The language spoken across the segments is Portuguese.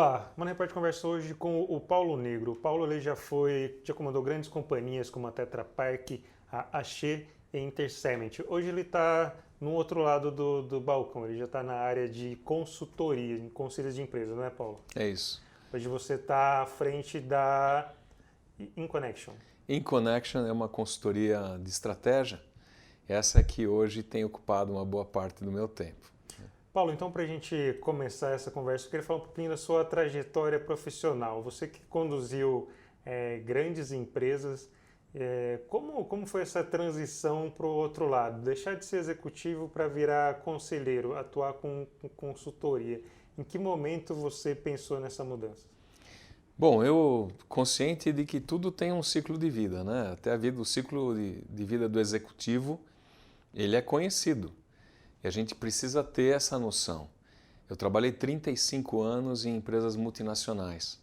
Olá, Money Report conversa hoje com o Paulo Negro. O Paulo ele já comandou grandes companhias como a Tetra Pak, a Axê e a Intercement. Hoje ele está no outro lado do balcão, ele já está na área de consultoria, em conselhos de empresa, não é, Paulo? É isso. Hoje você está à frente da InConnection. InConnection é uma consultoria de estratégia. Essa é que hoje tem ocupado uma boa parte do meu tempo. Paulo, então para a gente começar essa conversa, eu queria falar um pouquinho da sua trajetória profissional. Você que conduziu grandes empresas, como foi essa transição para o outro lado? Deixar de ser executivo para virar conselheiro, atuar com consultoria. Em que momento você pensou nessa mudança? Bom, eu consciente de que tudo tem um ciclo de vida, né? Até a vida, o ciclo de vida do executivo, ele é conhecido. E a gente precisa ter essa noção. Eu trabalhei 35 anos em empresas multinacionais.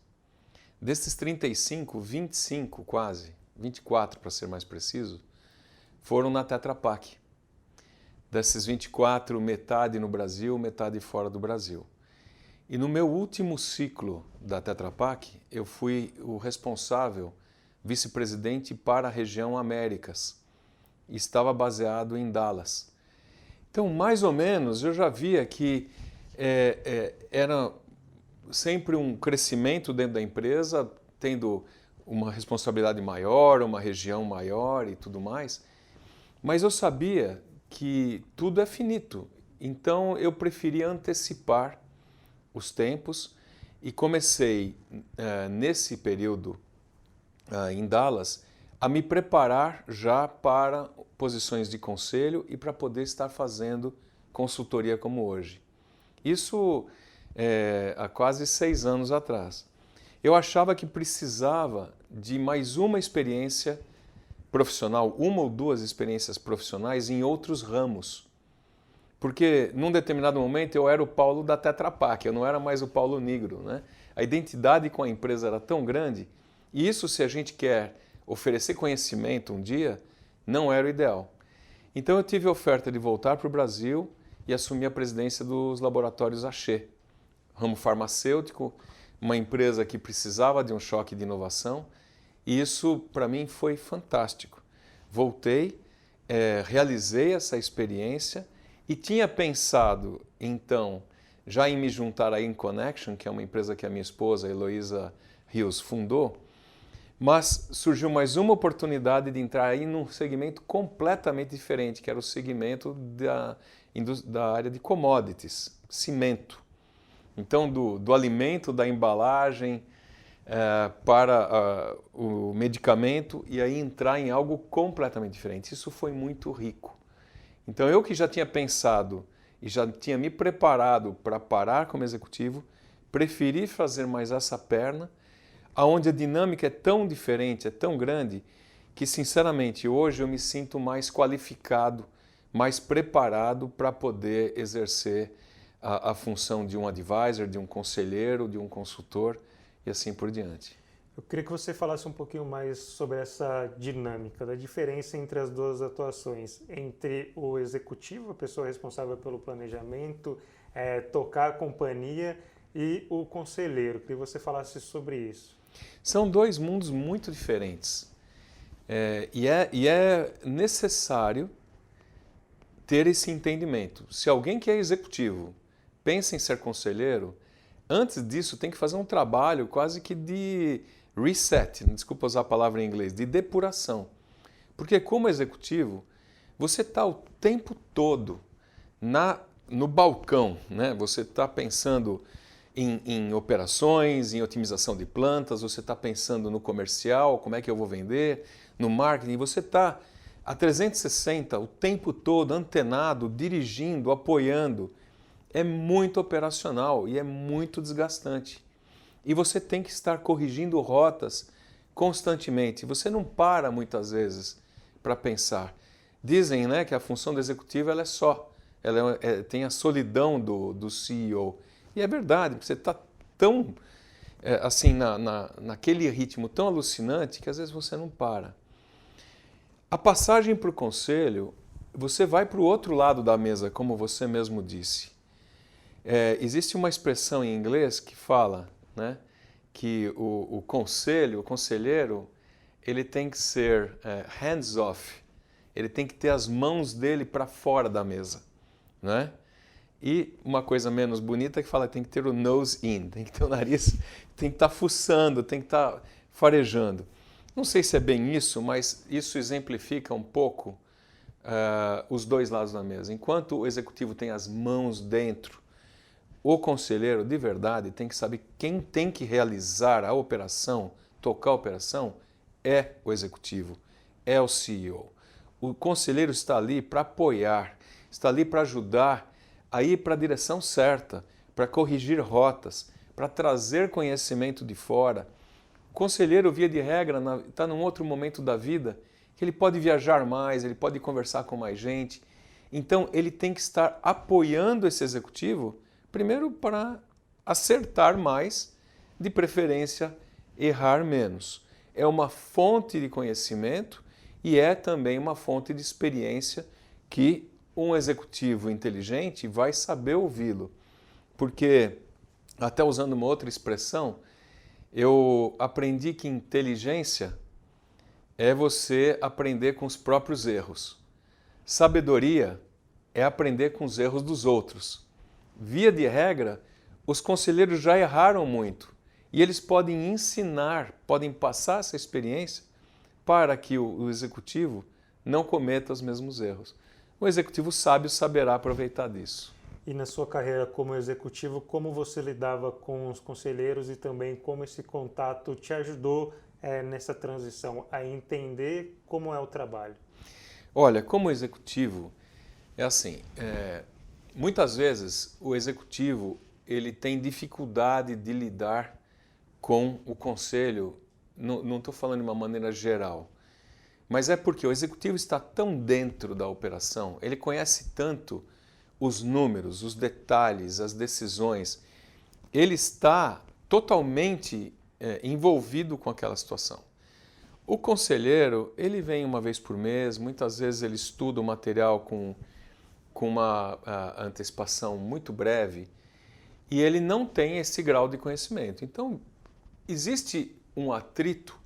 Desses 35, 25 quase, 24 para ser mais preciso, foram na Tetra Pak. Desses 24, metade no Brasil, metade fora do Brasil. E no meu último ciclo da Tetra Pak, eu fui o responsável, vice-presidente para a região Américas. E estava baseado em Dallas. Então, mais ou menos, eu já via que era sempre um crescimento dentro da empresa, tendo uma responsabilidade maior, uma região maior e tudo mais. Mas eu sabia que tudo é finito. Então, eu preferia antecipar os tempos e comecei, nesse período em Dallas, a me preparar já para posições de conselho e para poder estar fazendo consultoria como hoje. Isso há quase 6 anos atrás. Eu achava que precisava de mais uma experiência profissional, uma ou duas experiências profissionais em outros ramos. Porque num determinado momento eu era o Paulo da Tetra Pak, eu não era mais o Paulo Negro, né? A identidade com a empresa era tão grande, e isso, se a gente quer oferecer conhecimento um dia, não era o ideal. Então eu tive a oferta de voltar para o Brasil e assumir a presidência dos laboratórios Axê, ramo farmacêutico, uma empresa que precisava de um choque de inovação, e isso para mim foi fantástico. Voltei, realizei essa experiência e tinha pensado então já em me juntar à InConnection, que é uma empresa que a minha esposa, Heloísa Rios, fundou. Mas surgiu mais uma oportunidade de entrar aí num segmento completamente diferente, que era o segmento da área de commodities, cimento. Então, do alimento, da embalagem para o medicamento, e aí entrar em algo completamente diferente. Isso foi muito rico. Então, eu que já tinha pensado e já tinha me preparado para parar como executivo, preferi fazer mais essa perna, onde a dinâmica é tão diferente, é tão grande, que sinceramente hoje eu me sinto mais qualificado, mais preparado para poder exercer a função de um advisor, de um conselheiro, de um consultor e assim por diante. Eu queria que você falasse um pouquinho mais sobre essa dinâmica, da diferença entre as duas atuações, entre o executivo, a pessoa responsável pelo planejamento, tocar a companhia, e o conselheiro. Queria que você falasse sobre isso. São dois mundos muito diferentes e é necessário ter esse entendimento. Se alguém que é executivo pensa em ser conselheiro, antes disso tem que fazer um trabalho quase que de reset, desculpa usar a palavra em inglês, de depuração. Porque como executivo, você está o tempo todo no balcão, né? Você está pensando em operações, em otimização de plantas, você está pensando no comercial, como é que eu vou vender, no marketing, você está a 360 o tempo todo antenado, dirigindo, apoiando. É muito operacional e é muito desgastante. E você tem que estar corrigindo rotas constantemente. Você não para muitas vezes para pensar. Dizem, né, que a função do executivo ela tem a solidão do CEO. E é verdade, você está tão assim naquele ritmo tão alucinante que às vezes você não para. A passagem para o conselho, você vai para o outro lado da mesa, como você mesmo disse. Existe uma expressão em inglês que fala né? Que o conselho, o conselheiro, ele tem que ser hands-off, ele tem que ter as mãos dele para fora da mesa, né? E uma coisa menos bonita é que fala que tem que ter o nose in, tem que ter o nariz, tem que estar fuçando, tem que estar farejando. Não sei se é bem isso, mas isso exemplifica um pouco os dois lados da mesa. Enquanto o executivo tem as mãos dentro, o conselheiro, de verdade, tem que saber quem tem que realizar a operação, tocar a operação, é o executivo, é o CEO. O conselheiro está ali para apoiar, está ali para ajudar a ir para a direção certa, para corrigir rotas, para trazer conhecimento de fora. O conselheiro, via de regra, está num outro momento da vida que ele pode viajar mais, ele pode conversar com mais gente. Então, ele tem que estar apoiando esse executivo, primeiro para acertar mais, de preferência, errar menos. É uma fonte de conhecimento e é também uma fonte de experiência que um executivo inteligente vai saber ouvi-lo. Porque, até usando uma outra expressão, eu aprendi que inteligência é você aprender com os próprios erros. Sabedoria é aprender com os erros dos outros. Via de regra, os conselheiros já erraram muito e eles podem ensinar, podem passar essa experiência para que o executivo não cometa os mesmos erros. O executivo sábio saberá aproveitar disso. E na sua carreira como executivo, como você lidava com os conselheiros e também como esse contato te ajudou nessa transição a entender como é o trabalho? Olha, como executivo, é assim, muitas vezes o executivo ele tem dificuldade de lidar com o conselho, não estou falando de uma maneira geral, mas é porque o executivo está tão dentro da operação, ele conhece tanto os números, os detalhes, as decisões, ele está totalmente envolvido com aquela situação. O conselheiro, ele vem uma vez por mês, muitas vezes ele estuda o material com uma antecipação muito breve e ele não tem esse grau de conhecimento. Então, existe um atrito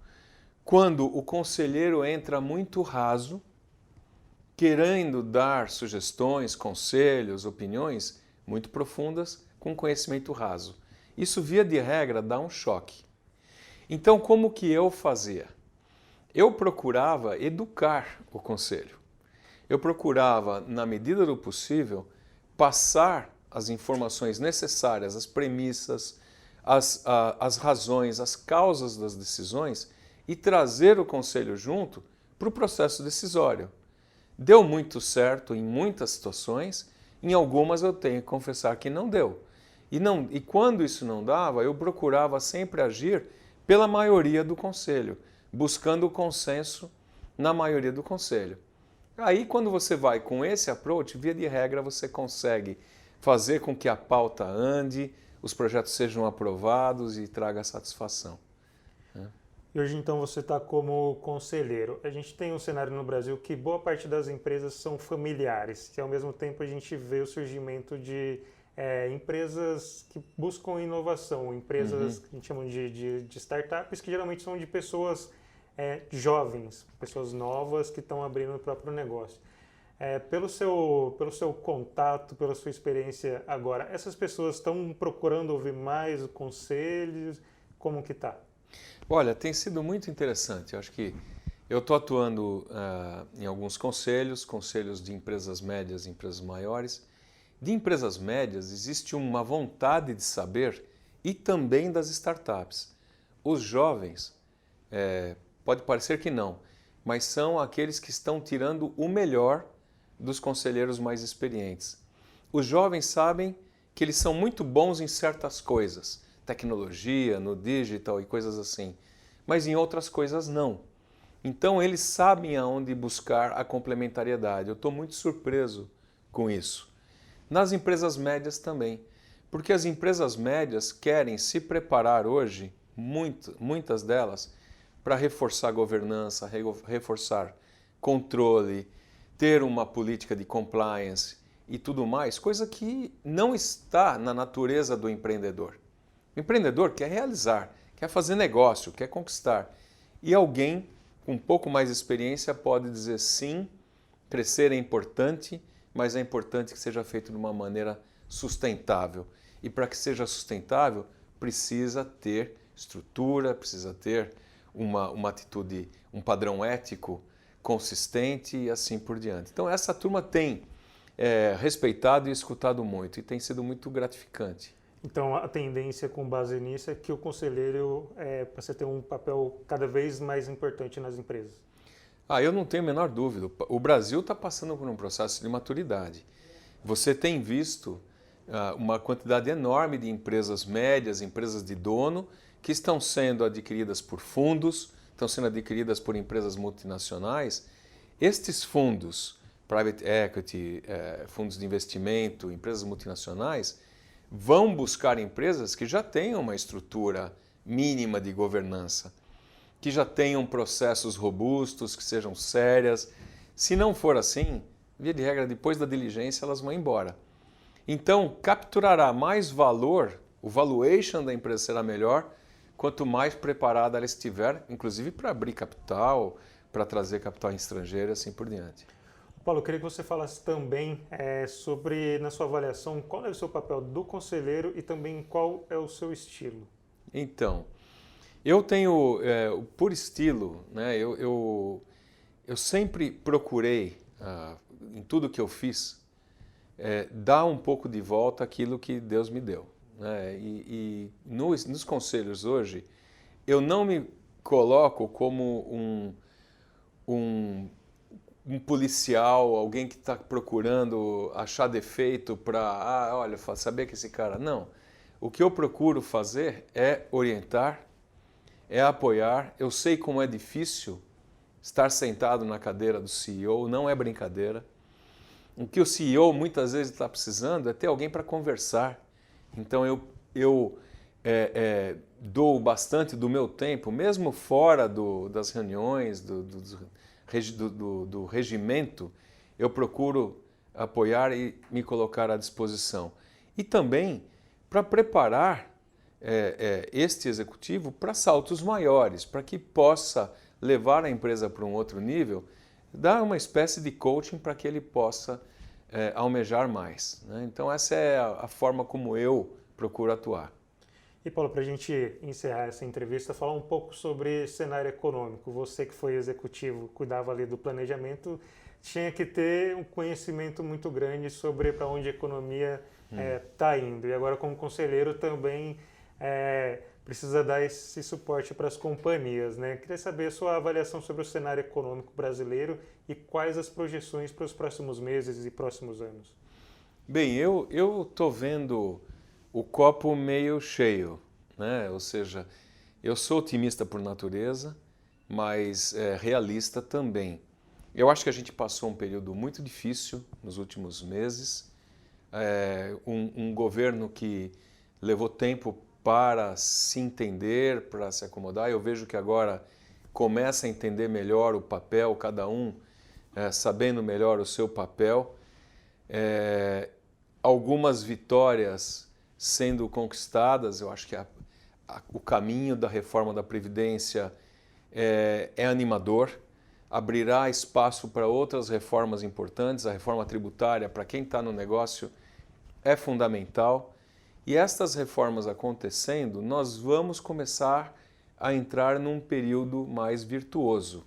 quando o conselheiro entra muito raso, querendo dar sugestões, conselhos, opiniões muito profundas com conhecimento raso. Isso, via de regra, dá um choque. Então, como que eu fazia? Eu procurava educar o conselho. Eu procurava, na medida do possível, passar as informações necessárias, as premissas, as razões, as causas das decisões e trazer o conselho junto para o processo decisório. Deu muito certo em muitas situações, em algumas eu tenho que confessar que não deu. E quando isso não dava, eu procurava sempre agir pela maioria do conselho, buscando o consenso na maioria do conselho. Aí, quando você vai com esse approach, via de regra, você consegue fazer com que a pauta ande, os projetos sejam aprovados e traga satisfação. E hoje, então, você está como conselheiro. A gente tem um cenário no Brasil que boa parte das empresas são familiares, e ao mesmo tempo a gente vê o surgimento de empresas que buscam inovação, empresas que a gente chama de startups, que geralmente são de pessoas jovens, pessoas novas que estão abrindo o próprio negócio. Pelo seu contato, pela sua experiência agora, essas pessoas estão procurando ouvir mais conselhos? Como que está? Olha, tem sido muito interessante. Eu acho que eu estou atuando em alguns conselhos de empresas médias e empresas maiores. De empresas médias existe uma vontade de saber e também das startups. Os jovens, pode parecer que não, mas são aqueles que estão tirando o melhor dos conselheiros mais experientes. Os jovens sabem que eles são muito bons em certas coisas, tecnologia, no digital e coisas assim, mas em outras coisas não. Então eles sabem aonde buscar a complementariedade. Eu estou muito surpreso com isso. Nas empresas médias também, porque as empresas médias querem se preparar hoje, muitas delas, para reforçar a governança, reforçar controle, ter uma política de compliance e tudo mais, coisa que não está na natureza do empreendedor. O empreendedor quer realizar, quer fazer negócio, quer conquistar. E alguém com um pouco mais de experiência pode dizer sim, crescer é importante, mas é importante que seja feito de uma maneira sustentável. E para que seja sustentável, precisa ter estrutura, precisa ter uma atitude, um padrão ético consistente e assim por diante. Então essa turma tem respeitado e escutado muito e tem sido muito gratificante. Então, a tendência com base nisso é que o conselheiro passa a ter um papel cada vez mais importante nas empresas. Eu não tenho a menor dúvida. O Brasil está passando por um processo de maturidade. Você tem visto uma quantidade enorme de empresas médias, empresas de dono, que estão sendo adquiridas por fundos, estão sendo adquiridas por empresas multinacionais. Estes fundos, private equity, fundos de investimento, empresas multinacionais, vão buscar empresas que já tenham uma estrutura mínima de governança, que já tenham processos robustos, que sejam sérias. Se não for assim, via de regra, depois da diligência, elas vão embora. Então, capturará mais valor, o valuation da empresa será melhor, quanto mais preparada ela estiver, inclusive para abrir capital, para trazer capital estrangeiro e assim por diante. Paulo, eu queria que você falasse também sobre, na sua avaliação, qual é o seu papel do conselheiro e também qual é o seu estilo. Então, eu tenho, por estilo, né, eu sempre procurei, em tudo que eu fiz, dar um pouco de volta aquilo que Deus me deu. Né? E nos conselhos hoje, eu não me coloco como um policial, alguém que está procurando achar defeito para, olha, saber que esse cara... Não. O que eu procuro fazer é orientar, é apoiar. Eu sei como é difícil estar sentado na cadeira do CEO, não é brincadeira. O que o CEO muitas vezes está precisando é ter alguém para conversar. Então eu dou bastante do meu tempo, mesmo fora das reuniões, do regimento, eu procuro apoiar e me colocar à disposição. E também para preparar este executivo para saltos maiores, para que possa levar a empresa para um outro nível, dar uma espécie de coaching para que ele possa almejar mais. Né? Então essa é a forma como eu procuro atuar. E Paulo, para a gente encerrar essa entrevista, falar um pouco sobre cenário econômico. Você que foi executivo, cuidava ali do planejamento, tinha que ter um conhecimento muito grande sobre para onde a economia está indo. E agora, como conselheiro, também precisa dar esse suporte para as companhias. Né? Queria saber a sua avaliação sobre o cenário econômico brasileiro e quais as projeções para os próximos meses e próximos anos. Bem, eu estou vendo o copo meio cheio, né? Ou seja, eu sou otimista por natureza, mas realista também. Eu acho que a gente passou um período muito difícil nos últimos meses, um governo que levou tempo para se entender, para se acomodar. Eu vejo que agora começa a entender melhor o papel, cada um sabendo melhor o seu papel. Algumas vitórias sendo conquistadas, eu acho que o caminho da reforma da Previdência é animador, abrirá espaço para outras reformas importantes. A reforma tributária, para quem está no negócio, é fundamental. E estas reformas acontecendo, nós vamos começar a entrar num período mais virtuoso.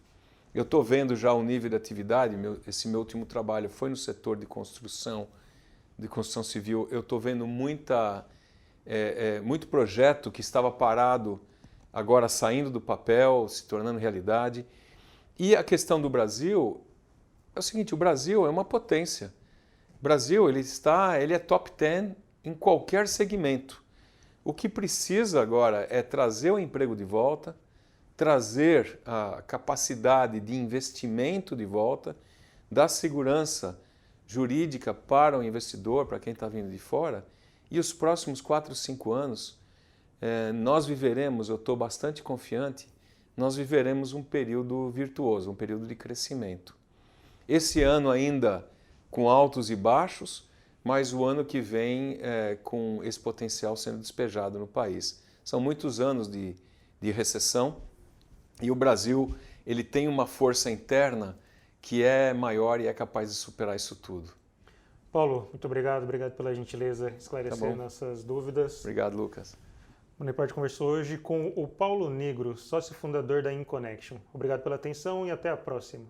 Eu estou vendo já o nível de atividade, esse meu último trabalho foi no setor de construção civil, eu estou vendo muito projeto que estava parado, agora saindo do papel, se tornando realidade. E a questão do Brasil é o seguinte, o Brasil é uma potência. O Brasil ele é top 10 em qualquer segmento. O que precisa agora é trazer o emprego de volta, trazer a capacidade de investimento de volta, dar segurança jurídica para o investidor, para quem está vindo de fora, e os próximos 4, 5 anos nós viveremos, eu estou bastante confiante, nós viveremos um período virtuoso, um período de crescimento. Esse ano ainda com altos e baixos, mas o ano que vem com esse potencial sendo despejado no país. São muitos anos de recessão e o Brasil ele tem uma força interna que é maior e é capaz de superar isso tudo. Paulo, muito obrigado pela gentileza esclarecer nossas dúvidas. Obrigado, Lucas. O Unipart conversou hoje com o Paulo Negro, sócio fundador da InConnection. Obrigado pela atenção e até a próxima.